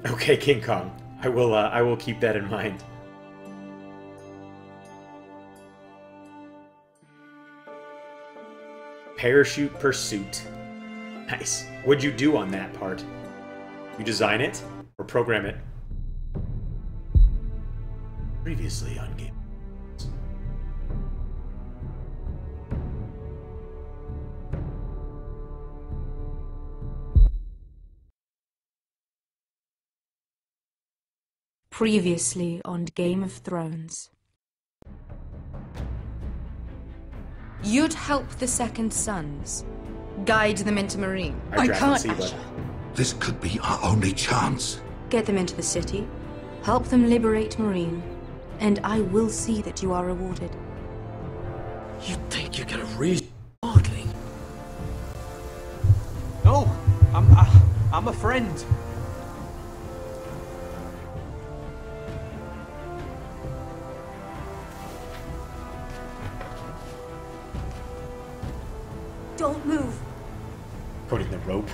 Okay, King Kong. I will keep that in mind. Parachute pursuit. Nice. What'd you do on that part? You design it or program it? Previously on game. Previously on Game of Thrones. You'd help the Second Sons. Guide them into Marine. I can't, Asher. This could be our only chance. Get them into the city. Help them liberate Marine. And I will see that you are rewarded. You think you're gonna reason smartly? No, I'm a friend. Don't move. Putting the rope.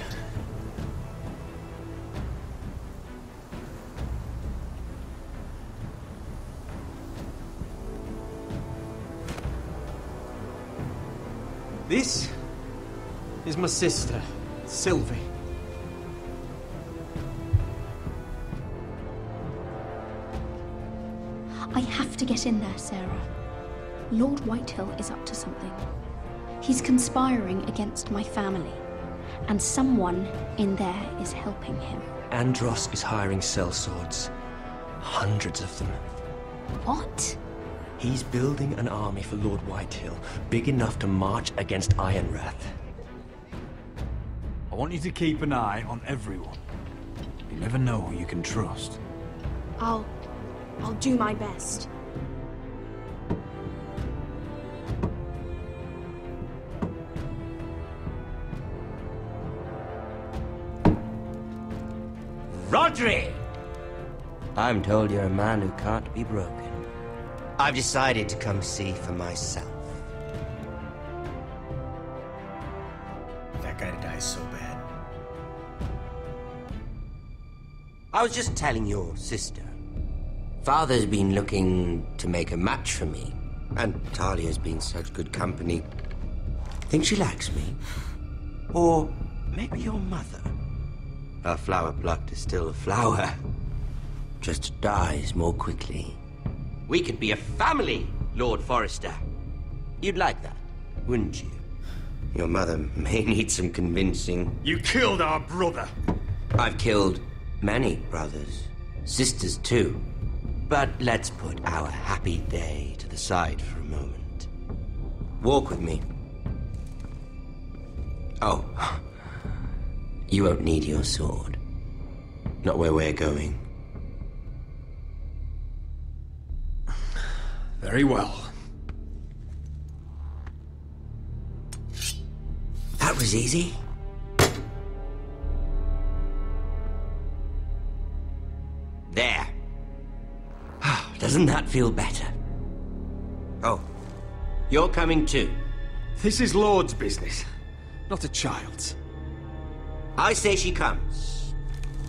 This is my sister, Sylvie. I have to get in there, Sarah. Lord Whitehill is up to something. He's conspiring against my family, and someone in there is helping him. Andros is hiring sellswords. Hundreds of them. What? He's building an army for Lord Whitehill, big enough to march against Ironrath. I want you to keep an eye on everyone. You never know who you can trust. I'll do my best. Rodri! I'm told you're a man who can't be broken. I've decided to come see for myself. That guy dies so bad. I was just telling your sister. Father's been looking to make a match for me, and Talia's been such good company. Think she likes me? Or maybe your mother? A flower plucked is still a flower. Just dies more quickly. We could be a family, Lord Forrester. You'd like that, wouldn't you? Your mother may need some convincing. You killed our brother! I've killed many brothers, sisters too. But let's put our happy day to the side for a moment. Walk with me. Oh, you won't need your sword. Not where we're going. Very well. That was easy. There. Doesn't that feel better? Oh, you're coming too. This is Lord's business, not a child's. I say she comes.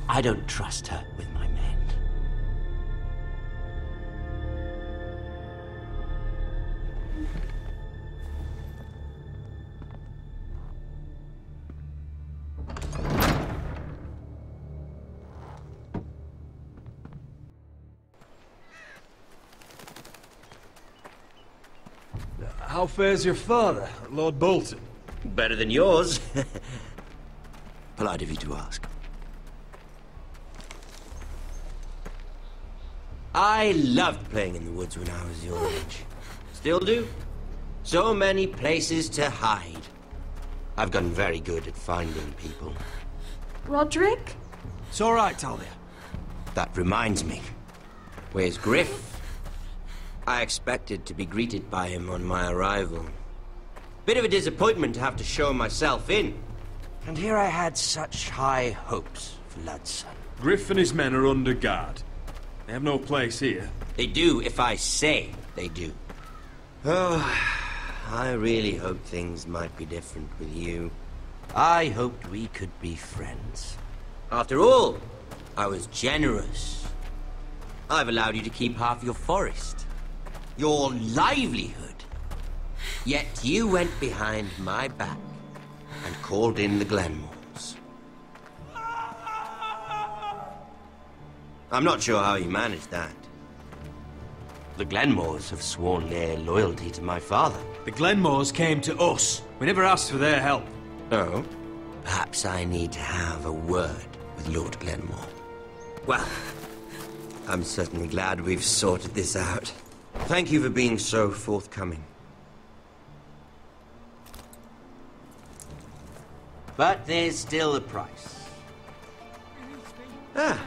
I don't trust her with my men. How fares your father, Lord Bolton? Better than yours. Polite of you to ask. I loved playing in the woods when I was your age. Still do. So many places to hide. I've gotten very good at finding people. Roderick? It's all right, Talia. That reminds me. Where's Griff? I expected to be greeted by him on my arrival. Bit of a disappointment to have to show myself in. And here I had such high hopes for Ludson. Griff and his men are under guard. They have no place here. They do if I say they do. Oh, I really hoped things might be different with you. I hoped we could be friends. After all, I was generous. I've allowed you to keep half your forest, your livelihood. Yet you went behind my back and called in the Glenmores. I'm not sure how you managed that. The Glenmores have sworn their loyalty to my father. The Glenmores came to us. We never asked for their help. Oh? Perhaps I need to have a word with Lord Glenmore. Well, I'm certainly glad we've sorted this out. Thank you for being so forthcoming. But there's still a price. Ah.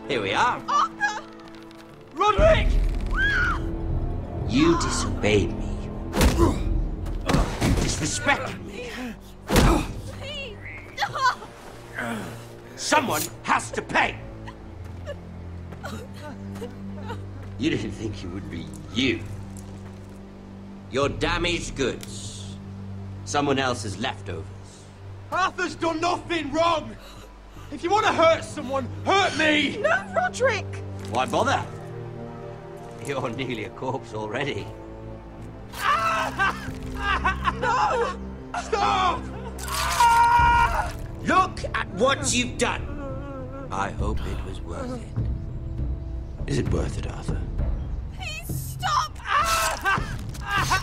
Here we are. Arthur! Roderick! You disobeyed me. You disrespected me. Please! Someone has to pay! You didn't think it would be you. Your damaged goods. Someone else's leftovers. Arthur's done nothing wrong! If you want to hurt someone, hurt me! No, Roderick! Why bother? You're nearly a corpse already. No! Stop! Look at what you've done! I hope it was worth it. Is it worth it, Arthur? Please stop!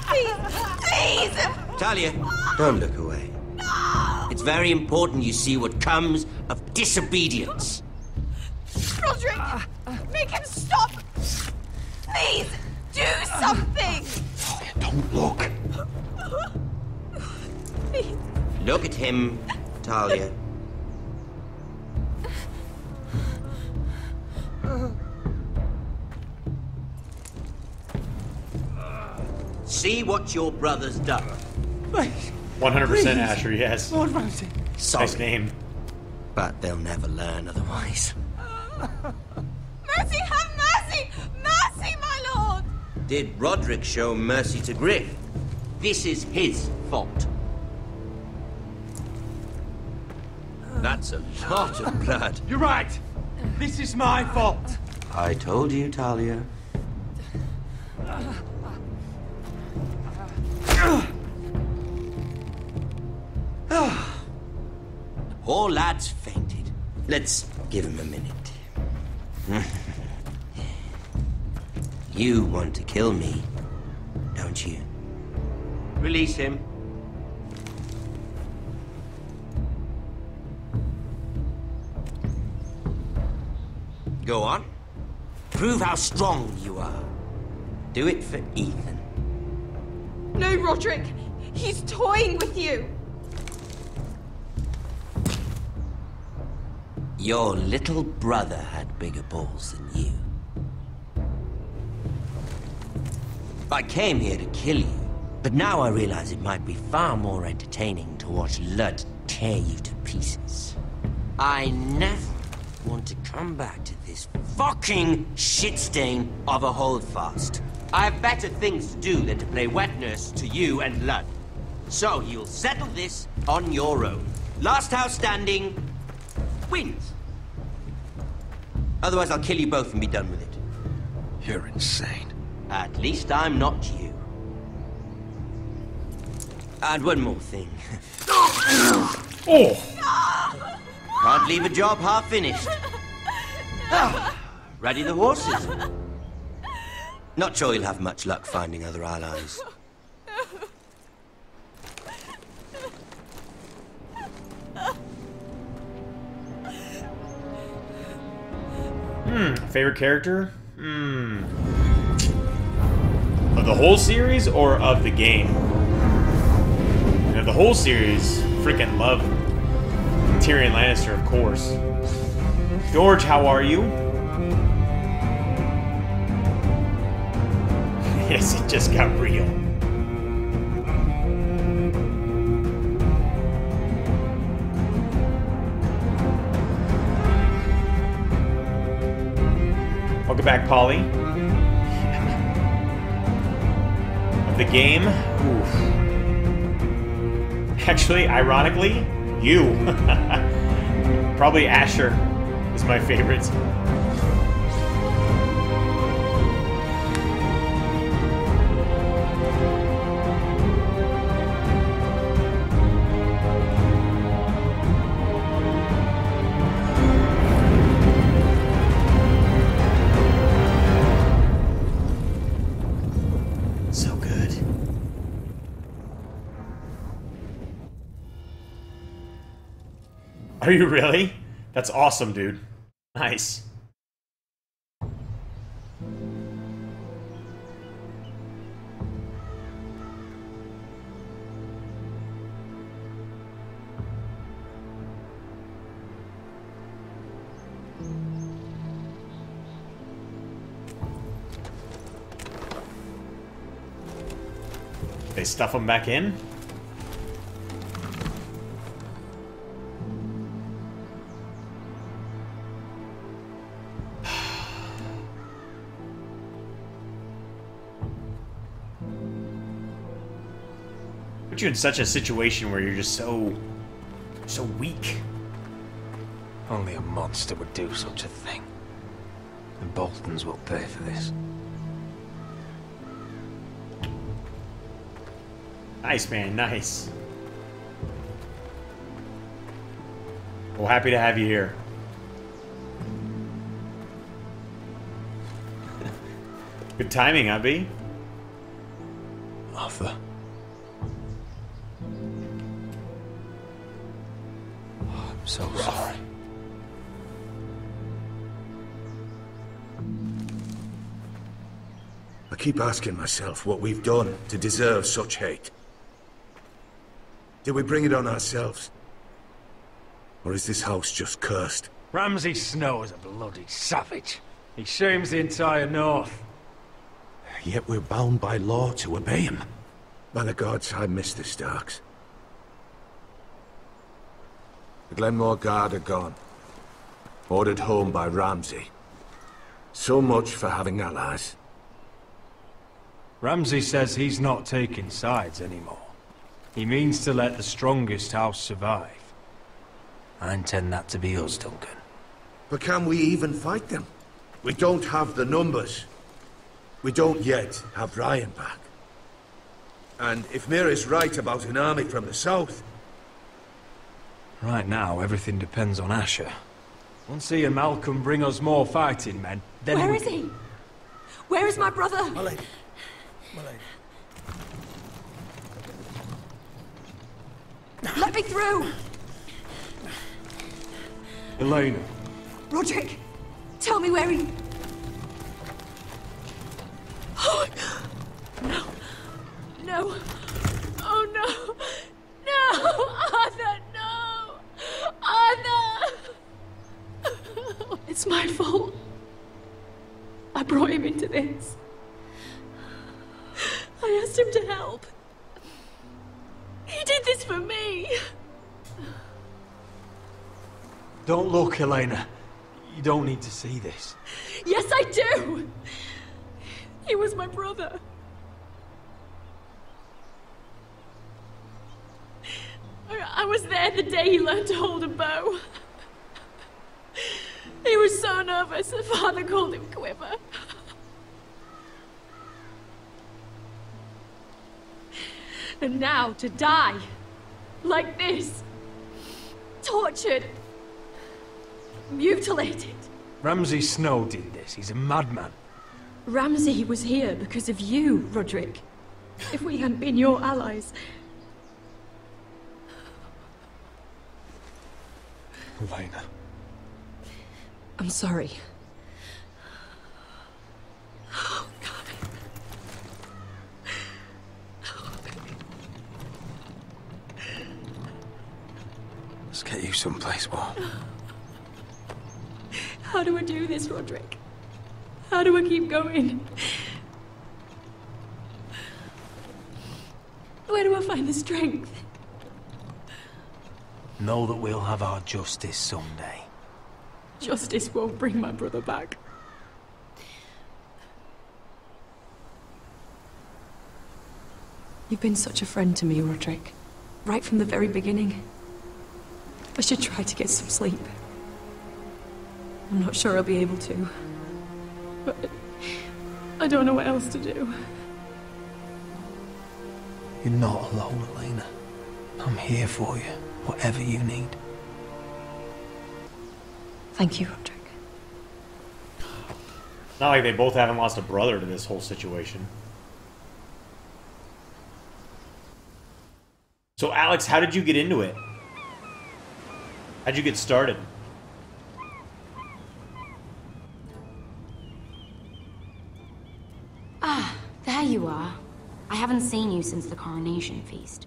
Please! Please! Talia, don't look away. No! It's very important you see what comes of disobedience. Roderick! Make him stop! Please! Do something! Talia, don't look. Please! Look at him, Talia. See what your brother's done. 100% Asher, yes. Lord Ramsay. Sorry, Nice name. but they'll never learn otherwise. Mercy, have mercy! Mercy, my lord! Did Roderick show mercy to Griff? This is his fault. That's a lot of blood. You're right. This is my fault. I told you, Talia. The poor lad's fainted. Let's give him a minute. You want to kill me, don't you? Release him. Go on. Prove how strong you are. Do it for Ethan. No, Roderick! He's toying with you! Your little brother had bigger balls than you. I came here to kill you, but now I realize it might be far more entertaining to watch Lud tear you to pieces. I never want to come back to this fucking shit stain of a holdfast. I have better things to do than to play wet nurse to you and Lud. So you'll settle this on your own. Last house standing wins. Otherwise I'll kill you both and be done with it. You're insane. At least I'm not you. And one more thing. Oh! Can't leave a job half finished. Ready the horses? Not sure you'll have much luck finding other allies. Favorite character? Of the whole series or of the game? And of the whole series, freaking love Tyrion Lannister, of course. George, how are you? Yes, it just got real. Welcome back, Polly. Of the game, oof. Actually, ironically, you. Probably Asher, It's my favorite. So good. Are you really? That's awesome, dude. Nice. They stuff him back in? Put you in such a situation where you're just so weak. Only a monster would do such a thing. The Boltons will pay for this. Nice, man, nice. Well, happy to have you here. Good timing, Abby. Arthur. Oh, I'm so sorry. I keep asking myself what we've done to deserve such hate. Did we bring it on ourselves? Or is this house just cursed? Ramsay Snow is a bloody savage. He shames the entire North. Yet we're bound by law to obey him. By the gods, I miss the Starks. The Glenmore Guard are gone. Ordered home by Ramsay. So much for having allies. Ramsay says he's not taking sides anymore. He means to let the strongest house survive. I intend that to be us, Duncan. But can we even fight them? We don't have the numbers. We don't yet have Ryan back. And if Mira's right about an army from the south... Right now, everything depends on Asher. Once he and Malcolm bring us more fighting men, then Where is he? Where is my brother? My lady. My lady. Let me through! Elena. Roderick, tell me where he... Oh, no. No. Oh, no. No! Arthur, no! Arthur! It's my fault. I brought him into this. I asked him to help. He did this for me. Don't look, Elena. You don't need to see this. Yes, I do. He was my brother. I was there the day he learned to hold a bow. He was so nervous, the father called him Quiver. And now to die, like this, tortured, mutilated. Ramsay Snow did this. He's a madman. Ramsay was here because of you, Roderick. If we hadn't been your allies... Elena. I'm sorry. Oh, God. Let's get you someplace warm. How do I do this, Roderick? How do I keep going? Where do I find the strength? Know that we'll have our justice someday. Justice won't bring my brother back. You've been such a friend to me, Roderick. Right from the very beginning. I should try to get some sleep. I'm not sure I'll be able to. But I don't know what else to do. You're not alone, Elena. I'm here for you, whatever you need. Thank you, Roderick. Not like they both haven't lost a brother to this whole situation. So, Alex, how did you get into it? How'd you get started? Ah, there you are. I haven't seen you since the coronation feast.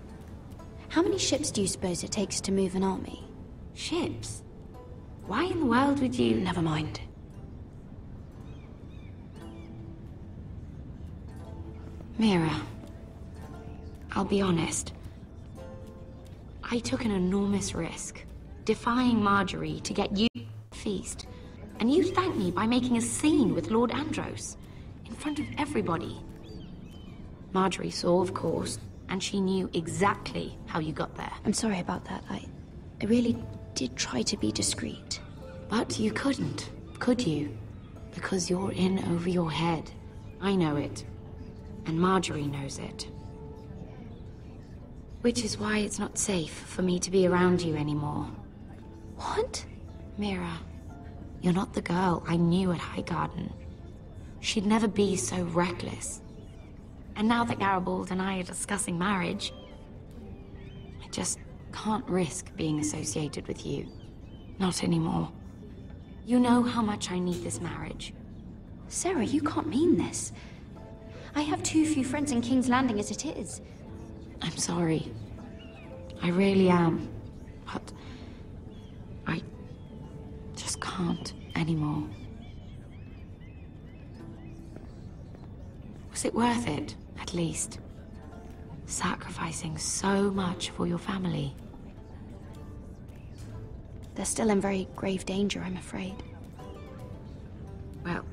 How many ships do you suppose it takes to move an army? Ships? Why in the world would you... Never mind. Mira, I'll be honest. I took an enormous risk, defying Marjorie to get you to the feast. And you thanked me by making a scene with Lord Andros, in front of everybody. Marjorie saw, of course, and she knew exactly how you got there. I'm sorry about that. I really did try to be discreet. But you couldn't, could you? Because you're in over your head. I know it. And Marjorie knows it. Which is why it's not safe for me to be around you anymore. What? Mira, you're not the girl I knew at Highgarden. She'd never be so reckless. And now that Garibald and I are discussing marriage, I just can't risk being associated with you. Not anymore. You know how much I need this marriage. Sarah, you can't mean this. I have too few friends in King's Landing as it is. I'm sorry. I really am. But I just can't anymore. Was it worth it, at least? Sacrificing so much for your family. They're still in very grave danger, I'm afraid. Well,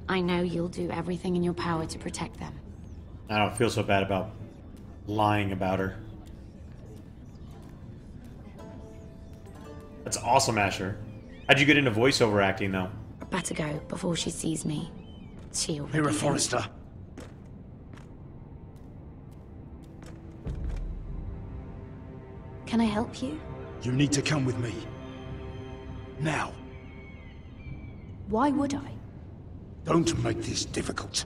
I know you'll do everything in your power to protect them. I don't feel so bad about lying about her. That's awesome, Asher. How'd you get into voiceover acting, though? Better go before she sees me. She already Mira is. Forrester. Can I help you? You need to come with me. Now. Why would I? Don't make this difficult.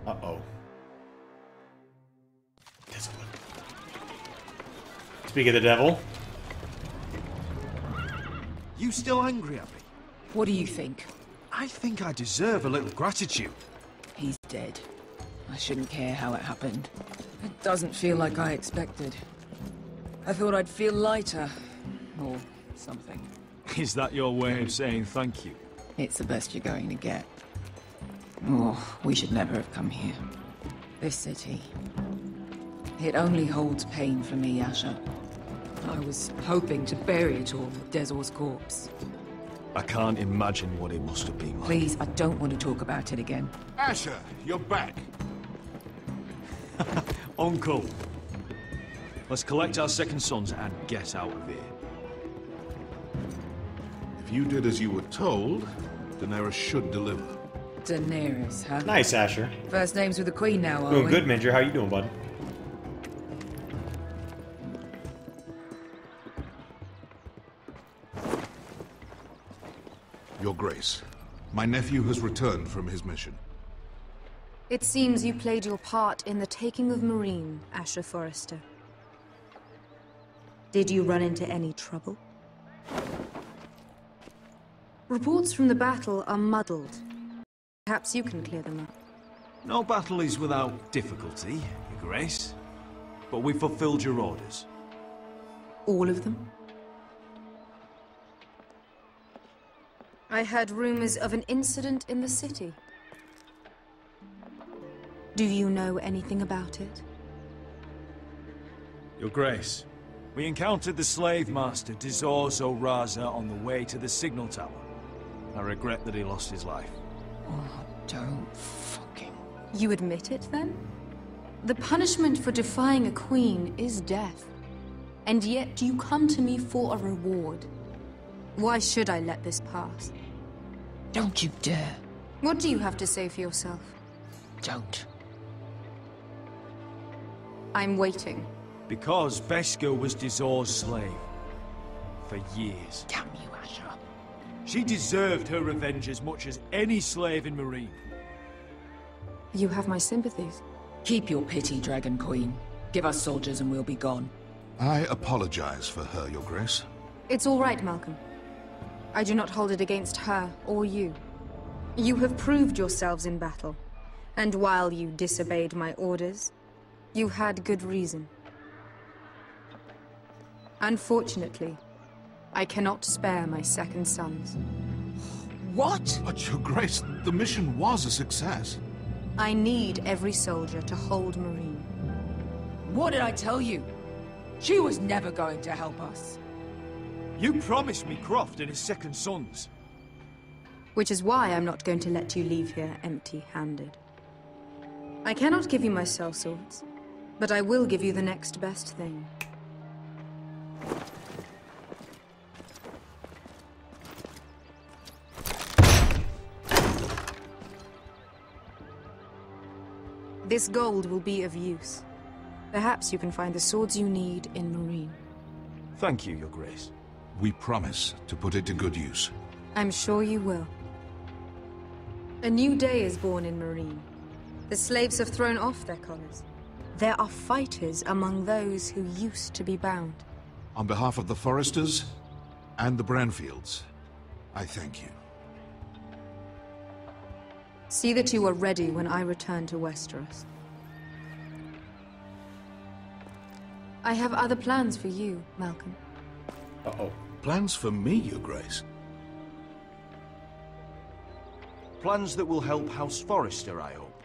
Uh-oh. Speak of the devil. You still angry at me? What do you think? I think I deserve a little gratitude. He's dead. I shouldn't care how it happened. It doesn't feel like I expected. I thought I'd feel lighter. Or something. Is that your way of saying thank you? It's the best you're going to get. Oh, we should never have come here. This city. It only holds pain for me, Asher. I was hoping to bury it all with Dezor's corpse. I can't imagine what it must have been like. Please, I don't want to talk about it again. Asher, you're back. Uncle. Let's collect our second sons and get out of here. If you did as you were told, Daenerys should deliver. Daenerys, huh? Nice, Asher. First names with the Queen now, are Doing we? good, Minger. How you doing, bud? Your Grace, my nephew has returned from his mission. It seems you played your part in the taking of Marine, Asher Forrester. Did you run into any trouble? Reports from the battle are muddled. Perhaps you can clear them up. No battle is without difficulty, Your Grace. But we fulfilled your orders. All of them? I heard rumors of an incident in the city. Do you know anything about it? Your Grace, we encountered the slave master Dezor Zoraza on the way to the signal tower. I regret that he lost his life. Oh, don't fucking You admit it, then? The punishment for defying a queen is death. And yet you come to me for a reward. Why should I let this pass? Don't you dare. What do you have to say for yourself? Don't. I'm waiting. Because Beskha was Dizor's slave. For years. Damn you, Asher. She deserved her revenge as much as any slave in Marine. You have my sympathies. Keep your pity, Dragon Queen. Give us soldiers and we'll be gone. I apologize for her, Your Grace. It's all right, Malcolm. I do not hold it against her or you. You have proved yourselves in battle. And while you disobeyed my orders, you had good reason. Unfortunately, I cannot spare my second sons. What? But Your Grace, the mission was a success. I need every soldier to hold Marine. What did I tell you? She was never going to help us. You promised me Croft and his second sons. Which is why I'm not going to let you leave here empty-handed. I cannot give you my sellswords, but I will give you the next best thing. This gold will be of use. Perhaps you can find the swords you need in Marine. Thank you, Your Grace. We promise to put it to good use. I'm sure you will. A new day is born in Marine. The slaves have thrown off their collars. There are fighters among those who used to be bound. On behalf of the Foresters and the Branfields, I thank you. See that you are ready when I return to Westeros. I have other plans for you, Malcolm. Uh-oh. Plans for me, Your Grace? Plans that will help House Forrester, I hope.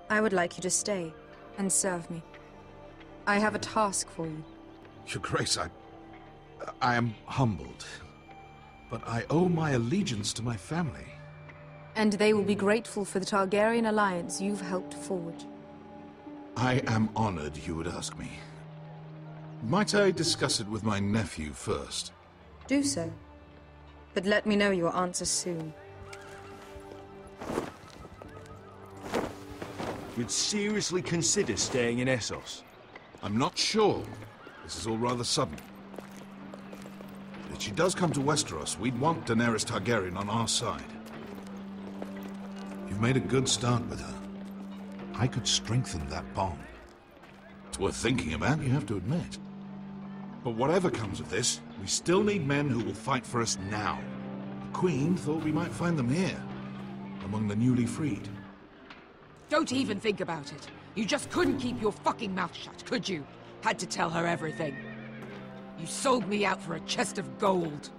I would like you to stay and serve me. I have a task for you. Your Grace, I am humbled. But I owe my allegiance to my family. And they will be grateful for the Targaryen alliance you've helped forge. I am honored you would ask me. Might I discuss it with my nephew first? Do so. But let me know your answer soon. You'd seriously consider staying in Essos? I'm not sure. This is all rather sudden. If she does come to Westeros, we'd want Daenerys Targaryen on our side. You've made a good start with her. I could strengthen that bond. It's worth thinking about, you have to admit. But whatever comes of this, we still need men who will fight for us now. The Queen thought we might find them here, among the newly freed. Don't even think about it. You just couldn't keep your fucking mouth shut, could you? Had to tell her everything. You sold me out for a chest of gold.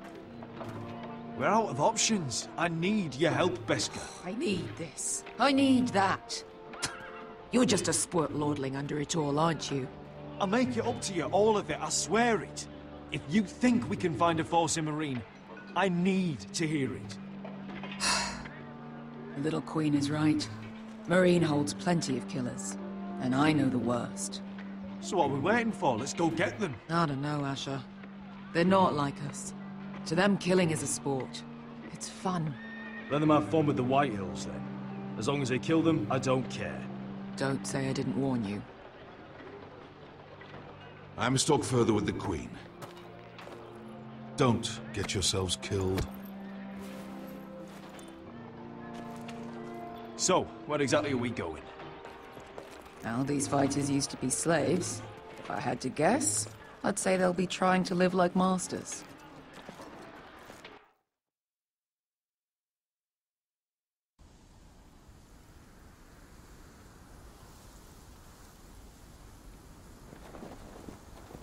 We're out of options. I need your help, Beskha. I need this. I need that. You're just a spoilt lordling under it all, aren't you? I'll make it up to you, all of it, I swear it. If you think we can find a force in Marine, I need to hear it. The little queen is right. Marine holds plenty of killers, and I know the worst. So what are we waiting for? Let's go get them. I don't know, Asher. They're not like us. To them, killing is a sport. It's fun. Let them have fun with the White Hills, then. As long as they kill them, I don't care. Don't say I didn't warn you. I must talk further with the Queen. Don't get yourselves killed. So, where exactly are we going? Now, these fighters used to be slaves. If I had to guess, I'd say they'll be trying to live like masters.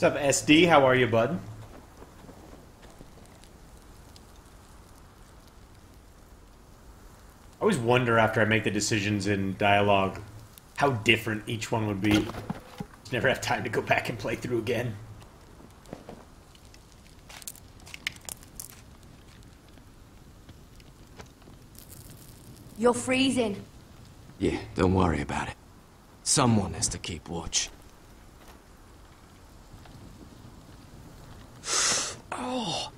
What's up, SD? How are you, bud? I always wonder after I make the decisions in dialogue how different each one would be. Just never have time to go back and play through again. You're freezing. Yeah, don't worry about it. Someone has to keep watch. Oh!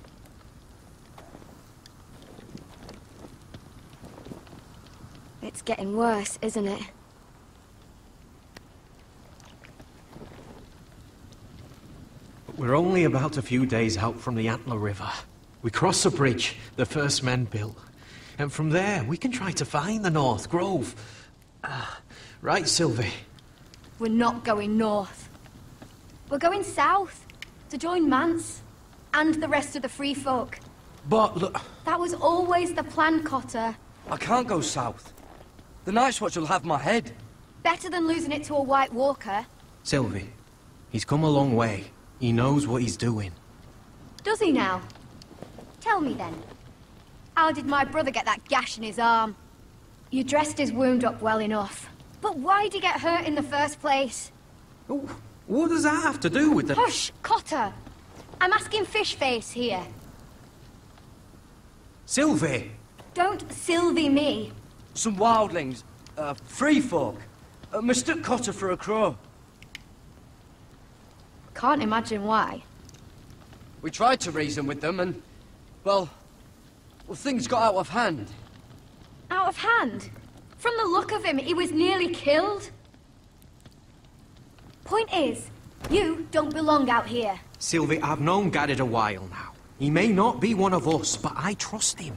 It's getting worse, isn't it? We're only about a few days out from the Antler River. We cross a bridge the first men built. And from there, we can try to find the North Grove. Right, Sylvie? We're not going north. We're going south, to join Mance, and the rest of the Free Folk. But look... That was always the plan, Cotter. I can't go south. The Night's Watch will have my head. Better than losing it to a White Walker. Sylvie, he's come a long way. He knows what he's doing. Does he now? Tell me then. How did my brother get that gash in his arm? You dressed his wound up well enough. But why'd he get hurt in the first place? What does that have to do with the... Hush, Cotter! I'm asking Fishface here. Sylvie! Don't Sylvie me. Some wildlings, free folk, mistook Cotter for a crow. Can't imagine why. We tried to reason with them and, well, things got out of hand. Out of hand? From the look of him, he was nearly killed. Point is, you don't belong out here. Sylvie, I've known Garrett a while now. He may not be one of us, but I trust him.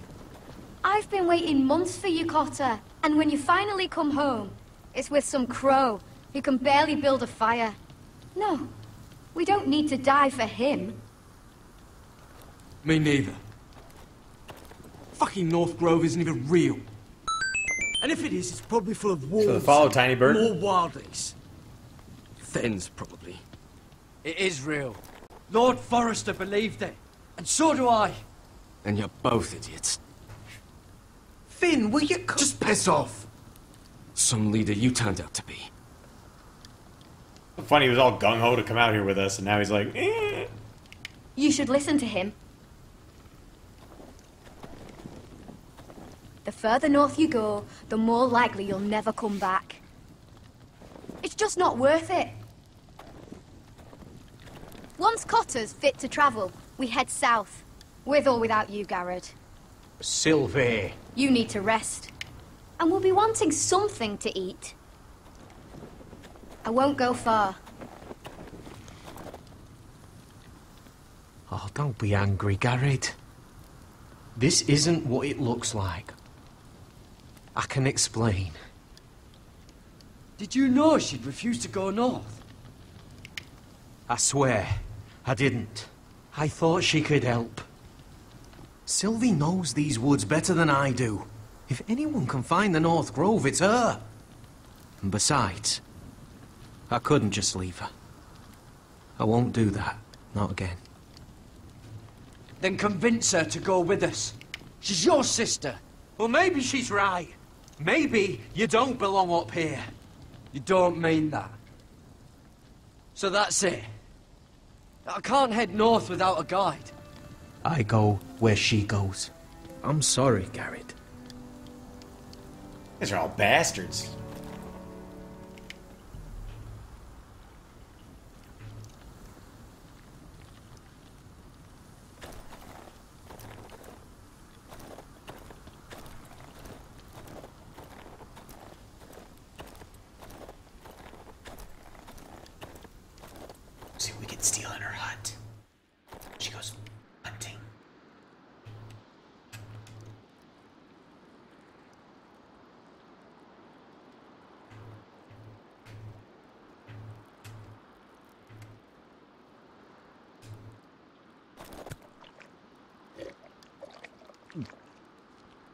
I've been waiting months for you, Cotter. And when you finally come home, it's with some crow who can barely build a fire. No, we don't need to die for him. Me neither. Fucking North Grove isn't even real. And if it is, it's probably full of wolves. So follow Tiny Bird. More wildlings. Thens, probably. It is real. Lord Forrester believed it. And so do I. And you're both idiots. Finn, will you... Just piss off! Some leader you turned out to be. Funny, he was all gung-ho to come out here with us, and now he's like, eh. You should listen to him. The further north you go, the more likely you'll never come back. It's just not worth it. Once Cotter's fit to travel, we head south. With or without you, Garrett. Sylvie. You need to rest. And we'll be wanting something to eat. I won't go far. Oh, don't be angry, Garrett. This isn't what it looks like. I can explain. Did you know she'd refused to go north? I swear, I didn't. I thought she could help. Sylvie knows these woods better than I do. If anyone can find the North Grove, it's her. And besides, I couldn't just leave her. I won't do that. Not again. Then convince her to go with us. She's your sister. Well, maybe she's right. Maybe you don't belong up here. You don't mean that. So that's it. I can't head north without a guide. I go where she goes. I'm sorry, Garrett. These are all bastards. See if we can steal in her hut. She goes hunting.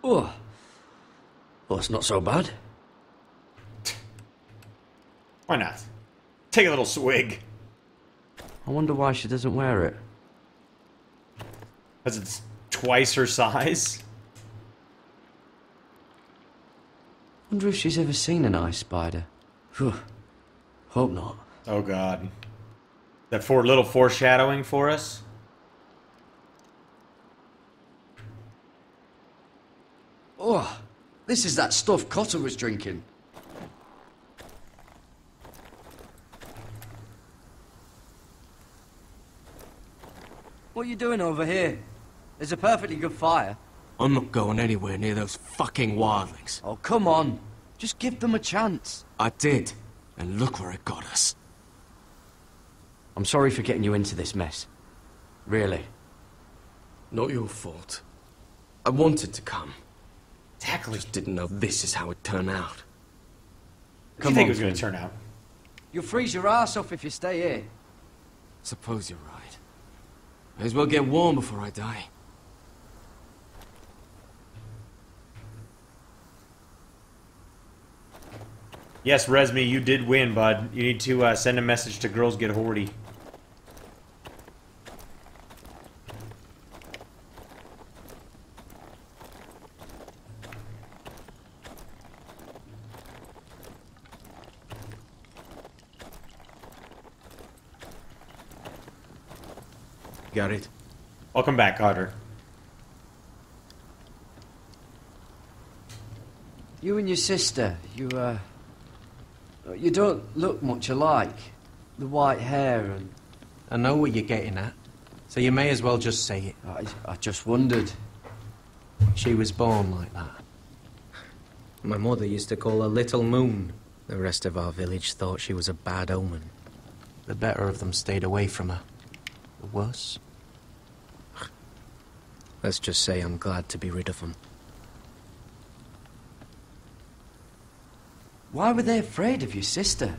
Oh. Well, it's not so bad. Why not? Take a little swig. I wonder why she doesn't wear it. Because it's twice her size? Wonder if she's ever seen an ice spider. Phew. Hope not. Oh god. That little foreshadowing for us? Oh, this is that stuff Cotter was drinking. What are you doing over here? There's a perfectly good fire. I'm not going anywhere near those fucking wildlings. Oh, come on. Just give them a chance. I did, and look where it got us. I'm sorry for getting you into this mess. Really. Not your fault. I wanted to come. Exactly. Just didn't know this is how it turned out. What do you think it was going to turn out? You'll freeze your ass off if you stay here. Suppose you're right. May as well get warm before I die. Yes, Resmi, you did win, bud. You need to send a message to Girls Get Horty. Got it. Welcome back, Carter. You and your sister, you don't look much alike. The white hair and... I know what you're getting at, so you may as well just say it. I just wondered. She was born like that. My mother used to call her Little Moon. The rest of our village thought she was a bad omen. The better of them stayed away from her. The worse? Let's just say I'm glad to be rid of them. Why were they afraid of your sister?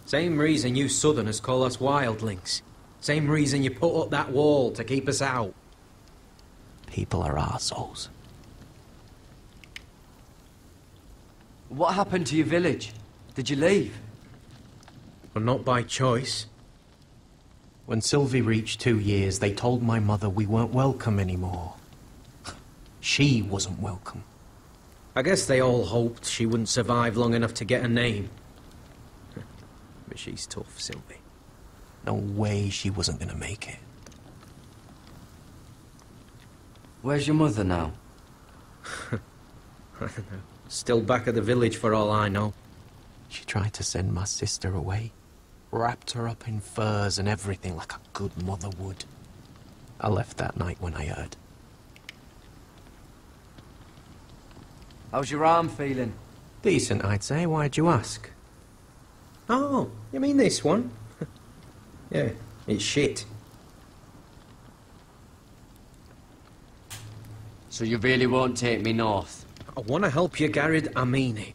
Same reason you Southerners call us wildlings. Same reason you put up that wall to keep us out. People are arseholes. What happened to your village? Did you leave? Well, not by choice. When Sylvie reached 2 years, they told my mother we weren't welcome anymore. She wasn't welcome. I guess they all hoped she wouldn't survive long enough to get a name. But she's tough, Sylvie. No way she wasn't gonna make it. Where's your mother now? I don't know. Still back at the village for all I know. She tried to send my sister away. Wrapped her up in furs and everything like a good mother would. I left that night when I heard. How's your arm feeling? Decent, I'd say. Why'd you ask? Oh, you mean this one? Yeah, it's shit. So you really won't take me north? I want to help you, Garrett, I mean it.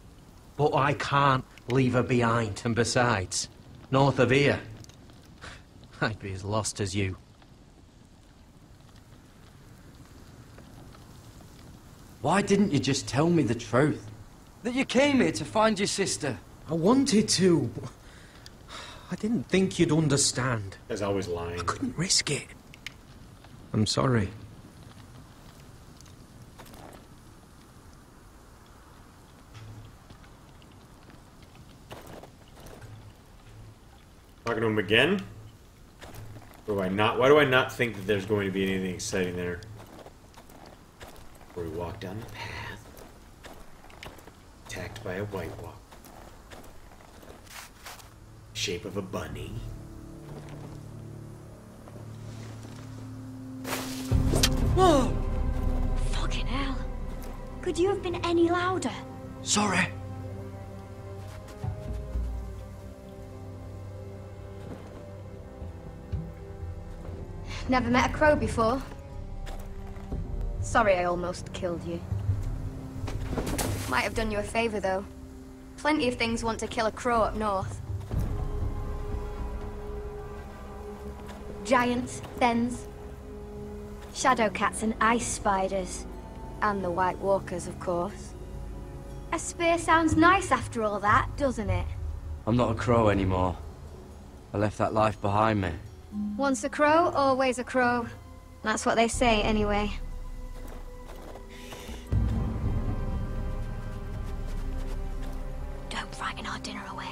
But I can't leave her behind. And besides, north of here, I'd be as lost as you. Why didn't you just tell me the truth? That you came here to find your sister? I wanted to. I didn't think you'd understand. There's always lying. I couldn't risk it. I'm sorry. Talking to him again? Why do I not think that there's going to be anything exciting there? Where we walk down the path. Attacked by a white walker. Shape of a bunny. Whoa! Fucking hell. Could you have been any louder? Sorry. Never met a crow before. Sorry I almost killed you. Might have done you a favor, though. Plenty of things want to kill a crow up north. Giants, thens, shadow cats and ice spiders. And the White Walkers, of course. A spear sounds nice after all that, doesn't it? I'm not a crow anymore. I left that life behind me. Once a crow, always a crow. That's what they say, anyway. Don't frighten our dinner away.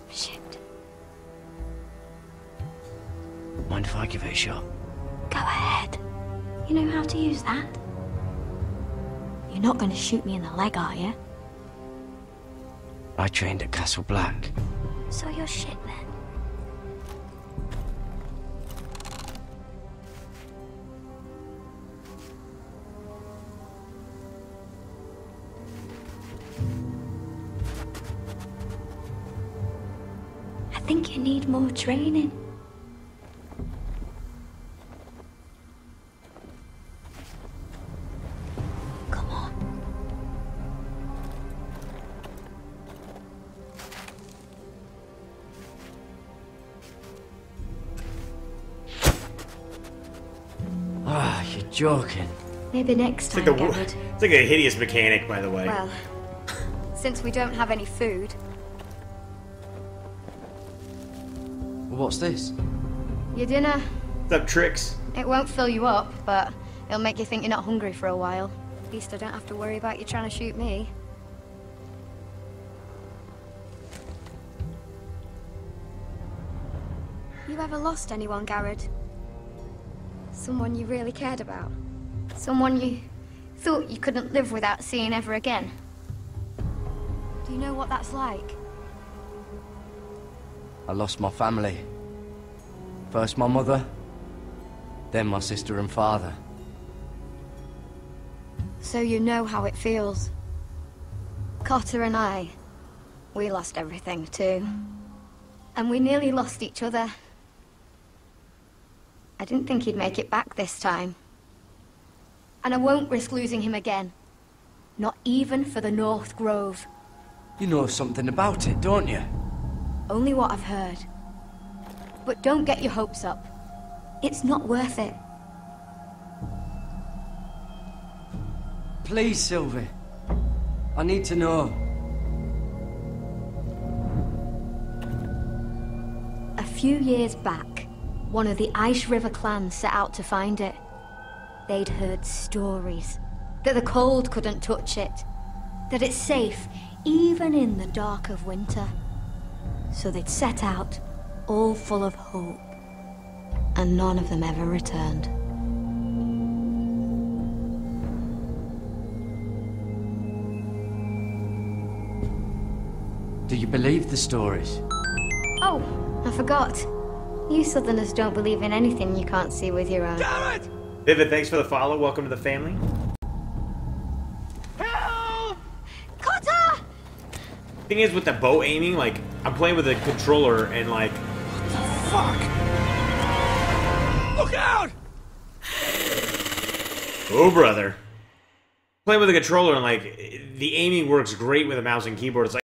Shit. Mind if I give it a shot? Go ahead. You know how to use that? You're not going to shoot me in the leg, are you? I trained at Castle Black. So you're shit then. think you need more training. Come on. Ah, you're joking. Maybe next time, Garrett. It's like a hideous mechanic, by the way. Well, since we don't have any food... What's this? Your dinner. What's up, Tricks? It won't fill you up, but it'll make you think you're not hungry for a while. At least I don't have to worry about you trying to shoot me. You ever lost anyone, Garrett? Someone you really cared about? Someone you thought you couldn't live without seeing ever again? Do you know what that's like? I lost my family. First my mother, then my sister and father. So you know how it feels. Cotter and I, we lost everything too. And we nearly lost each other. I didn't think he'd make it back this time. And I won't risk losing him again. Not even for the North Grove. You know something about it, don't you? Only what I've heard. But don't get your hopes up. It's not worth it. Please, Sylvie. I need to know. A few years back, one of the Ice River clans set out to find it. They'd heard stories that the cold couldn't touch it, that it's safe even in the dark of winter. So they'd set out, all full of hope, and none of them ever returned. Do you believe the stories? Oh, I forgot. You Southerners don't believe in anything you can't see with your own. Damn it! Vivid, thanks for the follow. Welcome to the family. Help! Cotter! Thing is, with the bow aiming, like, I'm playing with a controller and, like... Fuck! Look out! Oh, brother. Playing with a controller and, like, the aiming works great with a mouse and keyboard. It's like,